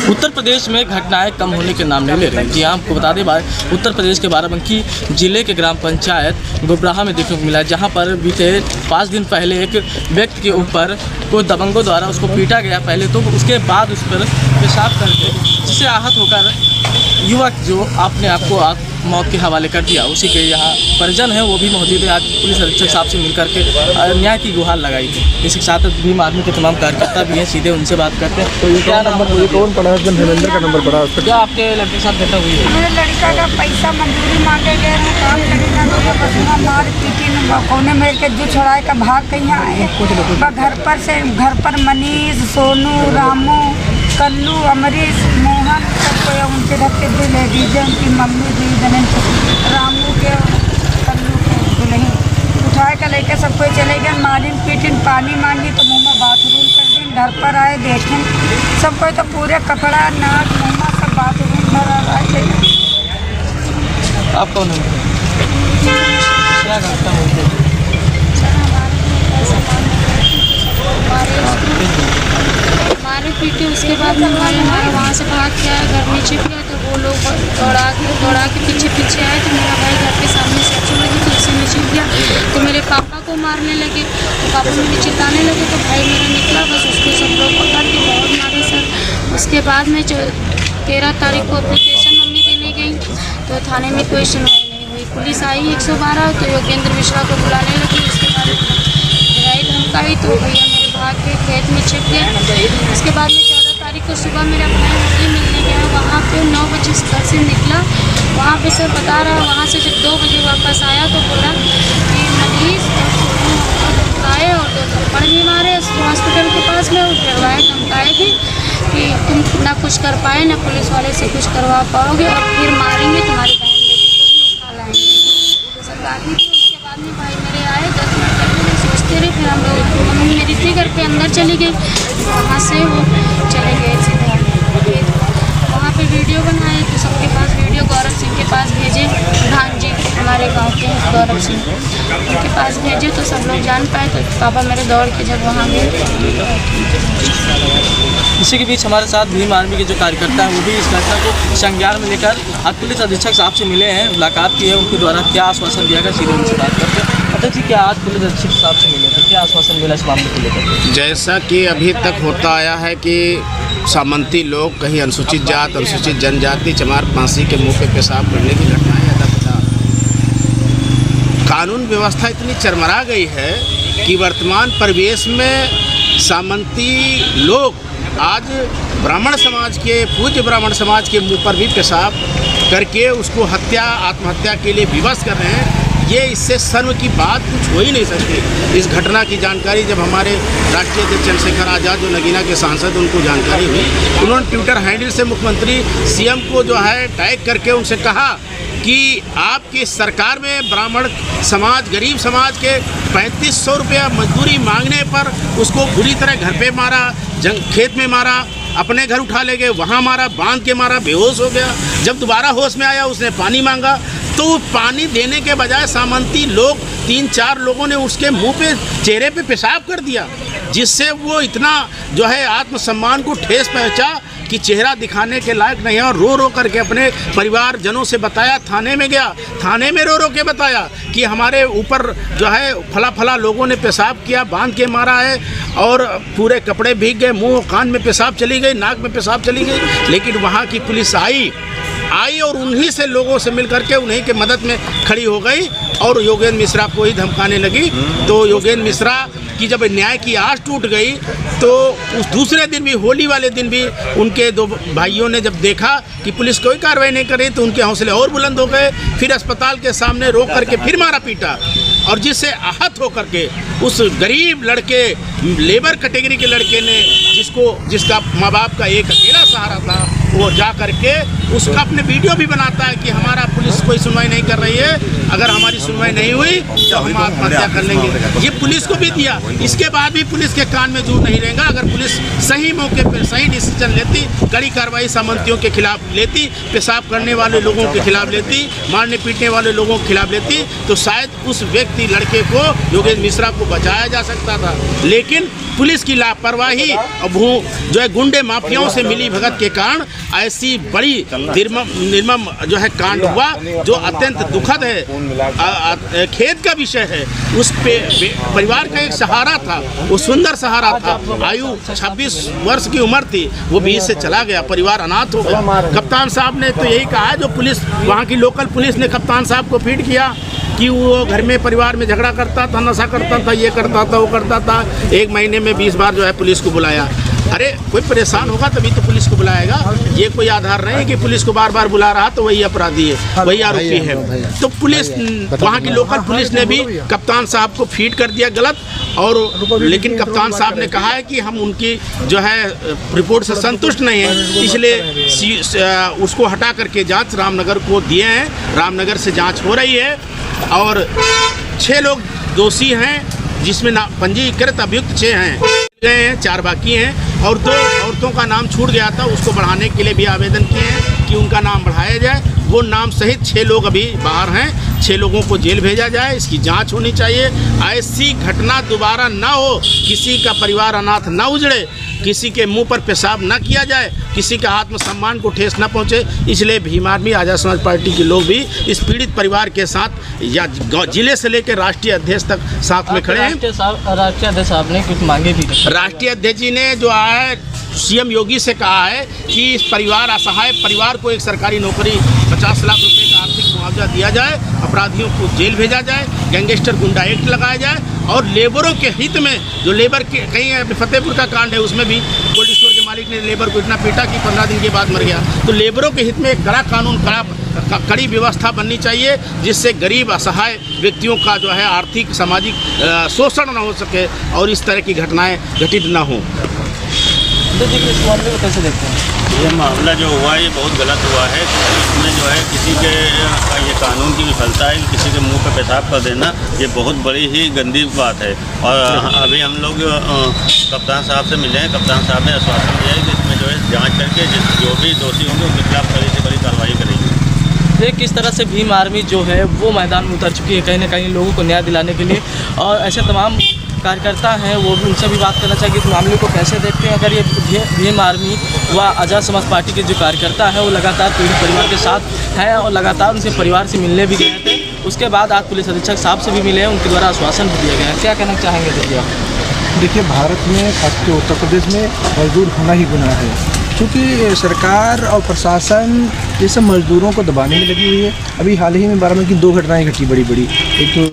उत्तर प्रदेश में घटनाएं कम होने के नाम नहीं ले रही। जी आपको बता दें उत्तर प्रदेश के बाराबंकी जिले के ग्राम पंचायत गोबराहा में देखने को मिला, जहां पर बीते 5 दिन पहले एक व्यक्ति के ऊपर कुछ दबंगों द्वारा उसको पीटा गया पहले, तो उसके बाद उस पर पेशाब करके जिससे आहत होकर युवक जो आपने आपको मौत के हवाले कर दिया, उसी के यहाँ परिजन है वो भी मौजूद है। आज पुलिस अधीक्षक साहब से मिलकर के न्याय की गुहार लगाई थी। इसके साथ भीम आर्मी के तमाम कार्यकर्ता भी हैं, सीधे उनसे बात करते हैं। तो ये क्या नंबर, ये कौन पड़ा है? धर्मेंद्र का नंबर पड़ा है। क्या आपके लड़के के साथ घटना हुई है? मेरे लड़का का पैसा मंजूरी मांगे गए हैं, काम करेगा तो बसना मार पीटी कोने मेरे के जो छुड़ाए का भाग कहीं आए घर पर मनीष, सोनू, रामू, कल्लू, अमरीश, मोहन सबको उनके रखते थे लेडीज, उनकी मम्मी थी रामू के, कल्लू के दुल्हन उठाए कर लेके सबको चले गए। मारिन पीटिन पानी मांगी तो मुँह में बाथरूम कर दी। घर पर आए देखें सबको तो पूरे कपड़ा नाक मुँह सब बाथरूम भर आए। आप कौन है? क्या करता हूँ? मारे पीटे, उसके बाद हमारा वहाँ से भाग के आया, घर नीचे गया तो वो लोग दौड़ा के पीछे आए तो मेरा भाई घर के सामने से अच्छी लगी तो उसे नीचे गया तो मेरे पापा को मारने लगे, तो पापा मुझे चिल्लाने लगे तो भाई मेरा निकला, बस उसको सब लोग पकड़ के बहुत मारे सर। उसके बाद में 13 तारीख को एप्लीकेशन मम्मी देने गई तो थाने में कोई सुनवाई नहीं हुई। पुलिस आई 112 तो योगेंद्र मिश्रा को बुलाने लगी। उसके बाद लड़ाई धमकाई तो भैया मेरे भाग के खेत में छिप गए। उसके बाद में 14 तारीख को सुबह मेरा भाई मुझे मिलने गया, वहाँ पे 9 बजे घर से निकला। वहाँ पे सर बता रहा है, वहाँ से जब 2 बजे वापस आया तो बोला कि मनीष आए और 2 थप्पड़ भी मारे हॉस्पिटल के पास में, डरवाए धमकाएगी कि तुम ना कुछ कर पाए ना पुलिस वाले से कुछ करवा पाओगे और फिर मारेंगे, तुम्हारी बहन बेटी को भी उठा लाएंगे सर गाड़ी थी। उसके बाद में भाई मेरे आए 10 मिनट तक सोचते रहे, फिर हम लोग मम्मी मेरी थी घर के अंदर चली गई, वहाँ से वो चले गए सीधे। वहाँ पे वीडियो बनाए तो सबके पास वीडियो गौरव सिंह के पास भेजे, प्रधान जी हमारे गांव के हैं गौरव सिंह, उनके पास भेजे तो सब लोग जान पाए तो पापा मेरे दौड़ के जब वहाँ गए। इसी के बीच हमारे साथ भीम आर्मी के जो कार्यकर्ता हैं वो भी इस घटना को संज्ञान में लेकर आज पुलिस अधीक्षक साहब से मिले हैं, मुलाकात की है। उनके द्वारा क्या आश्वासन दिया गया सीधे उनसे बात करते हैं। अध्यक्ष जी, क्या आज पुलिस अधीक्षक साहब से मिले थे, क्या आश्वासन मिला इस मामले को लेकर? जैसा कि अभी तक होता आया है कि सामंती लोग, कहीं अनुसूचित जात, अनुसूचित जनजाति, चमार फांसी के मुंह पे पेशाब करने की घटनाएं कानून व्यवस्था इतनी चरमरा गई है कि वर्तमान परिवेश में सामंती लोग आज ब्राह्मण समाज के, पूज्य ब्राह्मण समाज के मुंह पर भी पेशाब करके उसको आत्महत्या के लिए विवश कर रहे हैं। ये इससे शर्म की बात कुछ हो ही नहीं सकती। इस घटना की जानकारी जब हमारे राष्ट्रीय अध्यक्ष चंद्रशेखर आज़ाद जो नगीना के सांसद, उनको जानकारी हुई, उन्होंने ट्विटर हैंडल से मुख्यमंत्री सीएम को जो है टैग करके उनसे कहा कि आपकी सरकार में ब्राह्मण समाज, गरीब समाज के 3500 रुपया मजदूरी मांगने पर उसको बुरी तरह घर पे मारा, खेत में मारा, अपने घर उठा ले गए, वहाँ मारा, बांध के मारा, बेहोश हो गया। जब दोबारा होश में आया उसने पानी मांगा तो पानी देने के बजाय सामंती लोग 3-4 लोगों ने उसके मुंह पे, चेहरे पे पेशाब कर दिया, जिससे वो इतना जो है आत्मसम्मान को ठेस पहुंचा कि चेहरा दिखाने के लायक नहीं है। और रो करके अपने परिवारजनों से बताया, थाने में गया, थाने में रो के बताया कि हमारे ऊपर जो है फला लोगों ने पेशाब किया, बांध के मारा है और पूरे कपड़े भीग गए, मुंह कान में पेशाब चली गई, नाक में पेशाब चली गई। लेकिन वहाँ की पुलिस आई और उन्हीं से लोगों से मिल करके उन्हीं के मदद में खड़ी हो गई और योगेंद्र मिश्रा को ही धमकाने लगी। तो योगेंद्र मिश्रा की जब न्याय की आस टूट गई तो उस दूसरे दिन भी, होली वाले दिन भी, उनके 2 भाइयों ने जब देखा कि पुलिस कोई कार्रवाई नहीं कर रही तो उनके हौसले और बुलंद हो गए। फिर अस्पताल के सामने रोक करके फिर मारा पीटा और जिससे आहत होकर के उस गरीब लड़के, लेबर कैटेगरी के लड़के ने, जिसका माँ बाप का एक अकेला सहारा था, वो जा करके उसका अपने वीडियो भी बनाता है कि हमारा पुलिस कोई सुनवाई नहीं कर रही है, अगर हमारी सुनवाई नहीं हुई तो हम आत्महत्या कर लेंगे। ये पुलिस को भी दिया। इसके बाद भी पुलिस के कान में जू नहीं रहेगा। अगर पुलिस सही मौके पर सही डिसीजन लेती, कड़ी कार्रवाई सामंतियों के खिलाफ लेती, पेशाब करने वाले लोगों के खिलाफ लेती, मारने पीटने वाले लोगों के खिलाफ लेती, तो शायद उस व्यक्ति लड़के को, योगेश मिश्रा को बचाया जा सकता था। लेकिन पुलिस की लापरवाही और जो है गुंडे माफियाओं से मिली भगत के कारण ऐसी बड़ी निर्मम जो है कांड हुआ, जो अत्यंत दुखद है, खेद का विषय है। उस पे परिवार का एक सहारा था, वो सुंदर सहारा था। आयु 26 वर्ष की उम्र थी, वो 20 से चला गया, परिवार अनाथ हो गया। कप्तान साहब ने तो यही कहा है, जो पुलिस वहाँ की लोकल पुलिस ने कप्तान साहब को फीड किया कि वो घर में परिवार में झगड़ा करता था, नशा करता था, ये करता था, वो करता था। 1 महीने में 20 बार जो है पुलिस को बुलाया। अरे कोई परेशान होगा तभी तो पुलिस को बुलाएगा। ये कोई आधार नहीं है कि पुलिस को बार बार बुला रहा तो वही अपराधी है, वही आरोपी है। तो पुलिस, वहाँ की लोकल पुलिस ने भी कप्तान साहब को फीड कर दिया गलत। और लेकिन कप्तान साहब ने कहा है कि हम उनकी जो है रिपोर्ट से संतुष्ट नहीं हैं, इसलिए उसको हटा करके जांच रामनगर को दिए हैं। रामनगर से जांच हो रही है और 6 लोग दोषी हैं, जिसमें पंजीकृत अभियुक्त 6 गए हैं, 4 बाकी हैं। और 2 औरतों का नाम छूट गया था, उसको बढ़ाने के लिए भी आवेदन किए हैं कि उनका नाम बढ़ाया जाए। वो नाम सहित 6 लोग अभी बाहर हैं, 6 लोगों को जेल भेजा जाए। इसकी जांच होनी चाहिए। ऐसी घटना दोबारा ना हो, किसी का परिवार अनाथ ना उजड़े, किसी के मुंह पर पेशाब ना किया जाए, किसी का आत्मसम्मान को ठेस ना पहुंचे। इसलिए भीम आर्मी आज़ाद समाज पार्टी के लोग भी इस पीड़ित परिवार के साथ, या जिले से लेकर राष्ट्रीय अध्यक्ष तक साथ में खड़े हैं। राष्ट्रीय अध्यक्ष साहब ने कुछ मांगे भी। राष्ट्रीय अध्यक्ष जी ने जो है सीएम योगी से कहा है कि इस परिवार, असहाय परिवार को एक सरकारी नौकरी 50 लाख रुपए का आर्थिक मुआवजा दिया जाए, अपराधियों को जेल भेजा जाए, गैंगस्टर गुंडा एक्ट लगाया जाए। और लेबरों के हित में, जो लेबर के कहीं फतेहपुर का कांड है, उसमें भी कोल्ड स्टोर के मालिक ने लेबर को इतना पीटा कि 15 दिन के बाद मर गया। तो लेबरों के हित में एक कड़ा कानून, कड़ी व्यवस्था बननी चाहिए, जिससे गरीब असहाय व्यक्तियों का जो है आर्थिक सामाजिक शोषण न हो सके और इस तरह की घटनाएं घटित न हों। इस मामले को कैसे देखते हैं? ये मामला जो हुआ है ये बहुत गलत हुआ है। इसमें जो है किसी के ये कानून की विफलता है, किसी के मुंह पे पेशाब कर देना, ये बहुत बड़ी ही गंदी बात है। और अभी हम लोग कप्तान साहब से मिले हैं। कप्तान साहब ने आश्वासन दिया है कि इसमें जो है जांच करके जो भी दोषी होंगे उनके खिलाफ कड़ी से कड़ी कार्रवाई करेंगे। ये किस तरह से भीम आर्मी जो है वो मैदान में उतर चुकी है कहीं ना कहीं लोगों को न्याय दिलाने के लिए, और ऐसे तमाम कार्यकर्ता हैं वो उनसे भी बात करना चाहिए कि इस मामले को कैसे देखते हैं। अगर ये भीम आर्मी व आज़ाद समाज पार्टी के जो कार्यकर्ता हैं वो लगातार पीड़ित परिवार के साथ हैं और लगातार उनसे परिवार से मिलने भी गए थे, उसके बाद आज पुलिस अधीक्षक साहब से भी मिले हैं, उनके द्वारा आश्वासन भी दिया गया है। क्या कहना चाहेंगे देखिए आप? देखिए, भारत में खासकर उत्तर प्रदेश में मजदूर होना ही गुनाह है, क्योंकि सरकार और प्रशासन ये सब मजदूरों को दबाने में लगी हुई है। अभी हाल ही में बाराबंकी 2 घटनाएं घटी बड़ी। एक तो